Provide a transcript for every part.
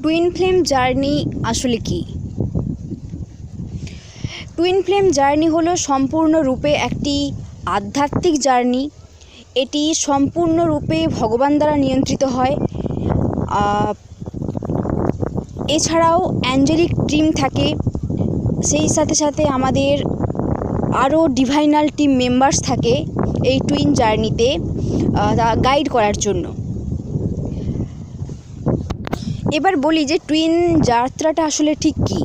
Twin flame journey আসলে কি? Twin flame journey হলো সম্পূর্ণরূপে একটি আধ্যাত্মিক জার্নি। এটি সম্পূর্ণরূপে ভগবান দ্বারা নিয়ন্ত্রিত হয়। এছাড়াও অ্যাঞ্জেলিক টিম থাকে, সেই সাথে সাথে আমাদের আরও ডিভাইনাল টিম মেম্বার্স থাকে এই টুইন জার্নিতে গাইড করার জন্য। এবার বলি যে টুইন যাত্রাটা আসলে ঠিক কী।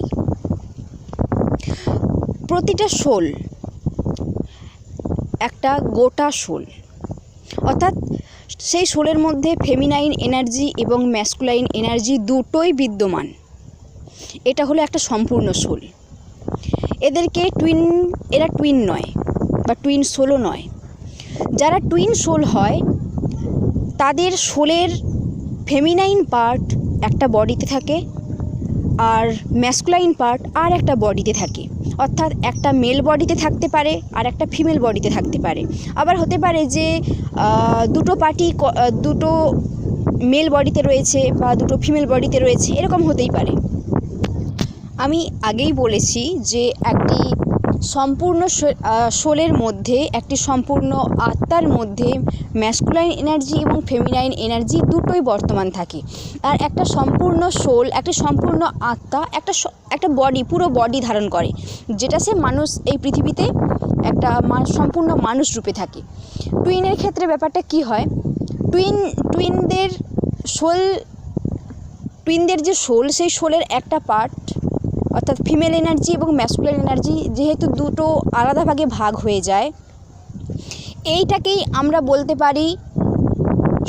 প্রতিটা সোল একটা গোটা সোল, অর্থাৎ সেই সোলের মধ্যে ফেমিনাইন এনার্জি এবং ম্যাসকুলাইন এনার্জি দুটোই বিদ্যমান। এটা হলো একটা সম্পূর্ণ সোল। এদেরকে এরা টুইন নয় বা টুইন সোলও নয়। যারা টুইন সোল হয় তাদের সোলের ফেমিনাইন পার্ট একটা বডিতে থাকে আর ম্যাসকুলাইন পার্ট আর একটা বডিতে থাকে, অর্থাৎ একটা মেল বডিতে থাকতে পারে আর একটা ফিমেল বডিতে থাকতে পারে। আবার হতে পারে যে দুটো মেল বডিতে রয়েছে বা দুটো ফিমেল বডিতে রয়েছে, এরকম হতেই পারে। আমি আগেই বলেছি যে একটি সম্পূর্ণ সোলের মধ্যে, একটি সম্পূর্ণ আত্মার মধ্যে ম্যাসকুলাইন এনার্জি এবং ফেমিনাইন এনার্জি দুটোই বর্তমান থাকে। আর একটা সম্পূর্ণ সোল, একটা সম্পূর্ণ আত্মা একটা বডি, পুরো বডি ধারণ করে, যেটা সে মানুষ এই পৃথিবীতে একটা সম্পূর্ণ মানুষ রূপে থাকে। টুইনের ক্ষেত্রে ব্যাপারটা কি হয়, টুইনদের যে সোল, সেই সোলের একটা পার্ট অর্থাৎ ফিমেল এনার্জি এবং ম্যাসকুলাইন এনার্জি যেহেতু দুটো আলাদা ভাগে ভাগ হয়ে যায়, এইটাকেই আমরা বলতে পারি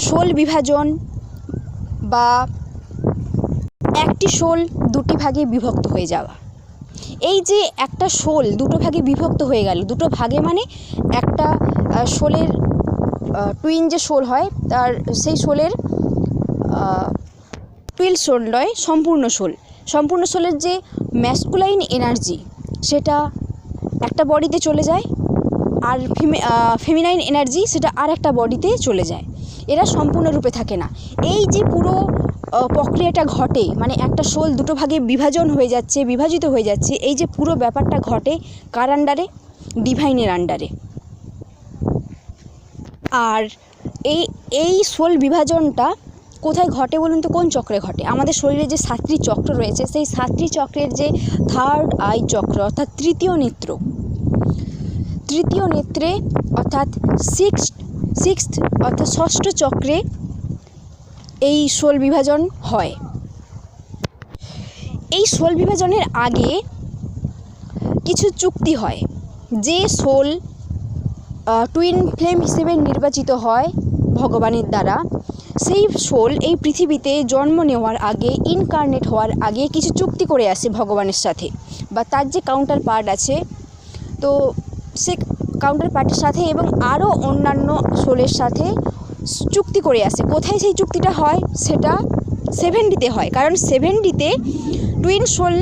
সোল বিভাজন, বা একটি সোল দুটি ভাগে বিভক্ত হয়ে যাওয়া। এই যে একটা সোল দুটো ভাগে বিভক্ত হয়ে গেল, দুটো ভাগে মানে একটা সোলের টুইন যে সোল হয় তার সেই সোলের টুইন সোল নয়, সম্পূর্ণ সোলের যে ম্যাসকুলাইন এনার্জি সেটা একটা বডিতে চলে যায়, আর ফেমিনাইন এনার্জি সেটা আর একটা বডিতে চলে যায়। এরা সম্পূর্ণরূপে থাকে না। এই যে পুরো প্রক্রিয়াটা ঘটে, মানে একটা সোল দুটো ভাগে বিভাজিত হয়ে যাচ্ছে, এই যে পুরো ব্যাপারটা ঘটে কার আন্ডারে? ডিভাইনের আন্ডারে। আর এই সোল বিভাজনটা কোথায় ঘটে বলুন তো? কোন চক্রে ঘটে? আমাদের শরীরে যে 7টি চক্র রয়েছে, সেই 7টি চক্রের যে থার্ড আই চক্র অর্থাৎ তৃতীয় নেত্রে অর্থাৎ সিক্সথ অর্থাৎ ষষ্ঠ চক্রে এই সোল বিভাজন হয়। এই সোল বিভাজনের আগে কিছু চুক্তি হয়। যে সোল টুইন ফ্লেম হিসেবে নির্বাচিত হয় ভগবানের দ্বারা, সেই সোল এই পৃথিবীতে জন্ম নেওয়ার আগে, ইনকার্নেট হওয়ার আগে কিছু চুক্তি করে আসে ভগবানের সাথে, বা তার যে কাউন্টার পার্ট আছে, তো সে কাউন্টার পার্টের সাথে এবং আরও অন্যান্য সোলের সাথে চুক্তি করে আসে। কোথায় সেই চুক্তিটা হয়? সেটা 7Dতে হয়, কারণ 7Dতে টুইন সোল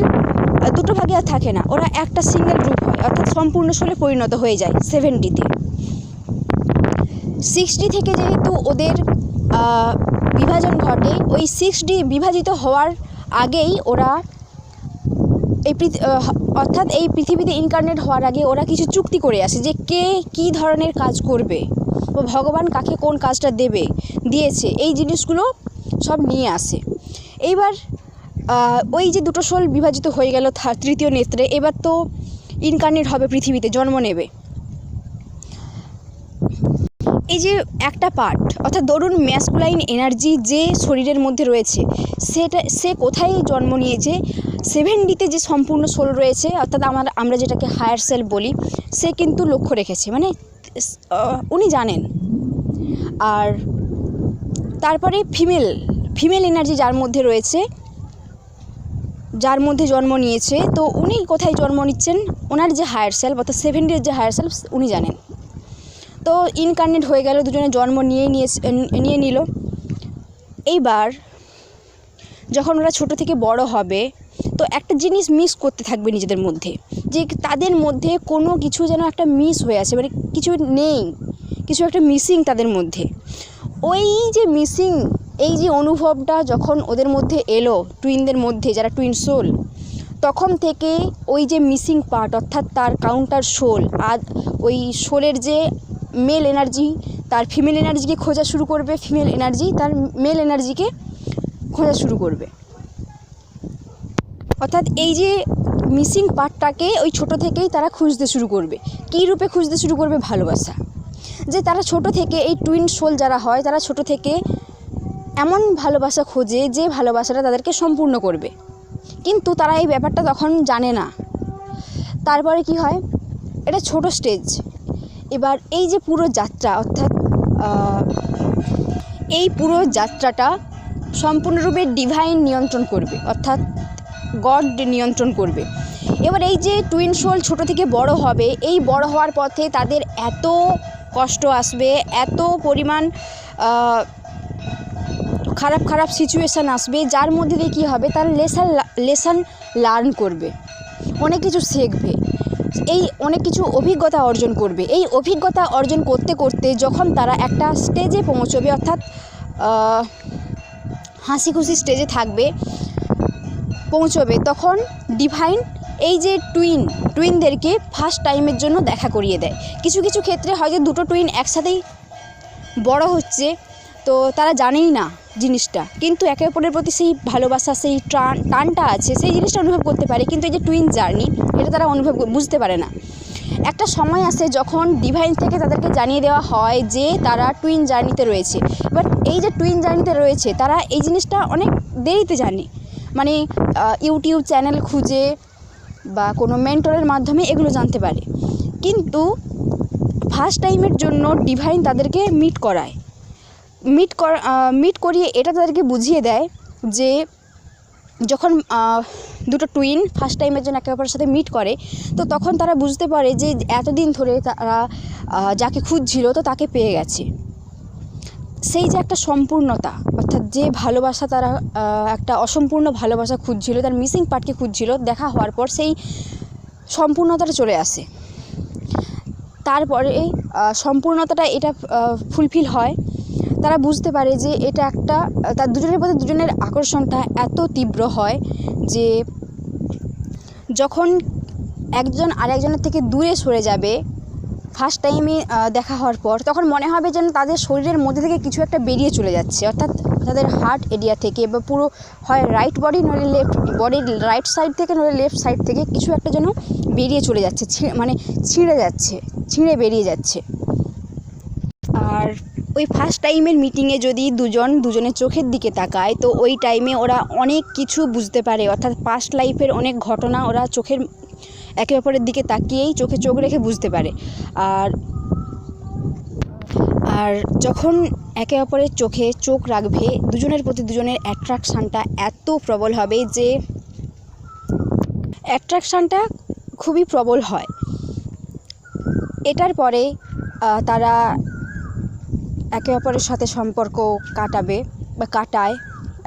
দুটো ভাগে আর থাকে না, ওরা একটা সিঙ্গেল গ্রুপ হয়, অর্থাৎ সম্পূর্ণ সোলে পরিণত হয়ে যায় 7Dতে। 6D থেকে যেহেতু ওদের বিভাজন ঘটে, ওই 6D বিভাজিত হওয়ার আগেই ওরা অর্থাৎ এই পৃথিবীতে ইনকার্নেট হওয়ার আগে ওরা কিছু চুক্তি করে আসে যে কে কী ধরনের কাজ করবে, বা ভগবান কাকে কোন কাজটা দিয়েছে, এই জিনিসগুলো সব নিয়ে আসে। এইবার ওই যে দুটো সোল বিভাজিত হয়ে গেল তৃতীয় নেত্রে, এবার তো ইনকার্নেট হবে, পৃথিবীতে জন্ম নেবে। এই যে একটা পার্ট, অর্থাৎ ধরুন ম্যাসকুলাইন এনার্জি যে শরীরের মধ্যে রয়েছে, সে কোথায় জন্ম নিয়েছে? 7Dতে যে সম্পূর্ণ সোল রয়েছে, অর্থাৎ আমরা যেটাকে হায়ার সেলফ বলি, সে কিন্তু লক্ষ্য রেখেছে, মানে উনি জানেন। আর তারপরে ফিমেল এনার্জি যার মধ্যে জন্ম নিয়েছে, তো উনি কোথায় জন্ম নিচ্ছেন? ওনার যে হায়ার সেলফ অর্থাৎ 7Dর যে হায়ার সেলফ, উনি জানেন। তো ইনকার্নেট হয়ে গেল, দুজনে জন্ম নিয়ে নিল। এইবার যখন ওরা ছোট থেকে বড় হবে, তো একটা জিনিস মিস করতে থাকবে নিজেদের মধ্যে, যে তাদের মধ্যে কোনো কিছু যেন একটা মিস হয়ে আছে, মানে কিছু নেই, কিছু একটা মিসিং তাদের মধ্যে। ওই যে মিসিং এই যে অনুভবটা যখন ওদের মধ্যে এলো, টুইনদের মধ্যে যারা টুইন সোল, তখন থেকে ওই যে মিসিং পার্ট অর্থাৎ তার কাউন্টার সোল আর ওই সোলের যে মেল এনার্জি তার ফিমেল এনার্জিকে খোঁজা শুরু করবে, ফিমেল এনার্জি তার মেল এনার্জিকে খোঁজা শুরু করবে। অর্থাৎ এই যে মিসিং পার্টটাকে ওই ছোটো থেকেই তারা খুঁজতে শুরু করবে। কী রূপে খুঁজতে শুরু করবে? ভালোবাসা। যে তারা ছোট থেকে এই টুইন সোল যারা হয় তারা ছোট থেকে এমন ভালোবাসা খোঁজে যে ভালোবাসাটা তাদেরকে সম্পূর্ণ করবে, কিন্তু তারা এই ব্যাপারটা তখন জানে না। তারপরে কি হয়? এটা ছোট স্টেজ। এবার এই যে পুরো যাত্রা অর্থাৎ এই পুরো যাত্রাটা সম্পূর্ণরূপে ডিভাইন নিয়ন্ত্রণ করবে, অর্থাৎ গড নিয়ন্ত্রণ করবে। এবার এই যে টুইন সোল ছোট থেকে বড় হবে, এই বড় হওয়ার পথে তাদের এত কষ্ট আসবে, এত পরিমাণ খারাপ খারাপ সিচুয়েশান আসবে, যার মধ্যে দিয়ে কী হবে? তারা লেসন লার্ন করবে, অনেক কিছু শিখবে, এই অনেক কিছু অভিজ্ঞতা অর্জন করবে। এই অভিজ্ঞতা অর্জন করতে করতে যখন তারা একটা স্টেজে পৌঁছবে, অর্থাৎ হাসি খুশি স্টেজে পৌঁছবে, তখন ডিভাইন এই যে টুইনদেরকে ফার্স্ট টাইমের জন্য দেখা করিয়ে দেয়। কিছু কিছু ক্ষেত্রে হয়তো দুটো টুইন একসাথেই বড় হচ্ছে, তো তারা জানেই না জিনিসটা, কিন্তু একে অপরের প্রতি সেই ভালোবাসা, সেই টানটা আছে, সেই জিনিসটা অনুভব করতে পারে। কিন্তু এই যে টুইন জার্নি, এটা তারা বুঝতে পারে না। একটা সময় আসে যখন ডিভাইন থেকে তাদেরকে জানিয়ে দেওয়া হয় যে তারা টুইন জার্নিতে রয়েছে। বাট এই যে টুইন জার্নিতে রয়েছে, তারা এই জিনিসটা অনেক দেরিতে জানে, মানে ইউটিউব চ্যানেল খুঁজে বা কোনো মেন্টরের মাধ্যমে এগুলো জানতে পারে। কিন্তু ফার্স্ট টাইমের জন্য ডিভাইন তাদেরকে মিট করিয়ে এটা তাদেরকে বুঝিয়ে দেয় যে যখন দুটো টুইন ফার্স্ট টাইমের জন্য একে অপরের সাথে মিট করে, তো তখন তারা বুঝতে পারে যে এতদিন ধরে তারা যাকে খুঁজছিল তো তাকে পেয়ে গেছে। সেই যে একটা সম্পূর্ণতা, অর্থাৎ যে ভালোবাসা তারা একটা অসম্পূর্ণ ভালোবাসা খুঁজছিল, তার মিসিং পার্টকে খুঁজছিল, দেখা হওয়ার পর সেই সম্পূর্ণতাটা চলে আসে। তারপরে সম্পূর্ণতাটা এটা ফুলফিল হয়। তারা বুঝতে পারে যে এটা একটা, তার দুজনের প্রতি দুজনের আকর্ষণটা এত তীব্র হয় যে যখন একজন আরেকজনের থেকে দূরে সরে যাবে ফার্স্ট টাইমে দেখা হওয়ার পর, তখন মনে হবে যেন তাদের শরীরের মধ্যে থেকে কিছু একটা বেরিয়ে চলে যাচ্ছে, অর্থাৎ তাদের হার্ট এরিয়া থেকে বা পুরো হয় রাইট বডি নইলে লেফট বডির রাইট সাইড থেকে নইলে লেফট সাইড থেকে কিছু একটা যেন বেরিয়ে চলে যাচ্ছে, মানে ছিঁড়ে বেরিয়ে যাচ্ছে। আর ওই ফার্স্ট টাইমের মিটিংয়ে যদি দুজনের চোখের দিকে তাকায়, তো ওই টাইমে ওরা অনেক কিছু বুঝতে পারে, অর্থাৎ পাস্ট লাইফের অনেক ঘটনা ওরা একে অপরের দিকে তাকিয়েই চোখে চোখ রেখে বুঝতে পারে। আর যখন একে অপরের চোখে চোখ রাখবে, দুজনের প্রতি দুজনের অ্যাট্রাকশানটা এত প্রবল হবে যে অ্যাট্রাকশানটা খুবই প্রবল হয়। এটার পরে তারা একে অপরের সাথে সম্পর্ক কাটায়,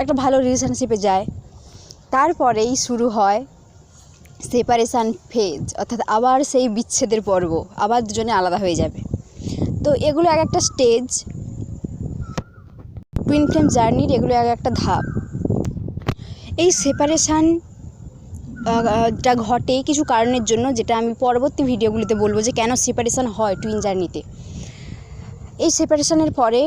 একটা ভালো রিলেশনশিপে যায়। তারপরেই শুরু হয় সেপারেশান ফেজ, অর্থাৎ আবার সেই বিচ্ছেদের পর্ব, আবার দুজনে আলাদা হয়ে যাবে। তো এগুলো এক একটা স্টেজ টুইন ফ্লেম জার্নির, এগুলো এক একটা ধাপ। এই সেপারেশানটা ঘটে কিছু কারণের জন্য, যেটা আমি পরবর্তী ভিডিওগুলিতে বলবো যে কেন সেপারেশান হয় টুইন জার্নিতে। এই সেপারেশানের পরে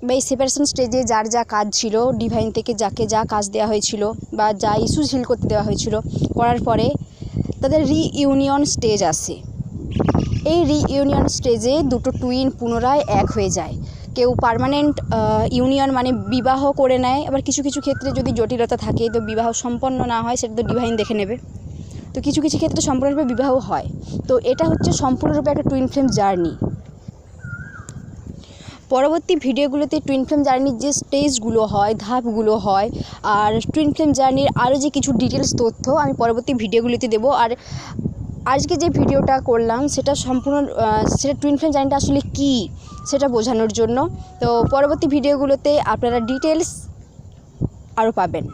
বা এই সেপারেশান স্টেজে যার যা কাজ ছিল, ডিভাইন থেকে যাকে যা কাজ দেওয়া হয়েছিল বা যা ইস্যুস হিল করতে দেওয়া হয়েছিল, করার পরে তাদের রিইউনিয়ন স্টেজ আসে। এই রিইউনিয়ন স্টেজে দুটো টুইন পুনরায় এক হয়ে যায়। কেউ পার্মানেন্ট ইউনিয়ন মানে বিবাহ করে নেয়, আবার কিছু কিছু ক্ষেত্রে যদি জটিলতা থাকে তো বিবাহ সম্পন্ন না হয়, সেটা তো ডিভাইন দেখে নেবে। তো কিছু কিছু ক্ষেত্রে সম্পূর্ণরূপে বিবাহ হয়। তো এটা হচ্ছে সম্পূর্ণরূপে একটা টুইন ফ্লেম জার্নি। পরবর্তী ভিডিওগুলোতে টুইন ফ্লেম জার্নির যে স্টেজগুলো হয়, ধাপগুলো হয়, আর টুইন ফ্লেম জার্নির আরও যে কিছু ডিটেলস তথ্য আমি পরবর্তী ভিডিওগুলিতে দেবো। আর আজকে যে ভিডিওটা করলাম সেটা টুইন ফ্লেম জার্নিটা আসলে কী সেটা বোঝানোর জন্য। তো পরবর্তী ভিডিওগুলোতে আপনারা ডিটেলস আরও পাবেন।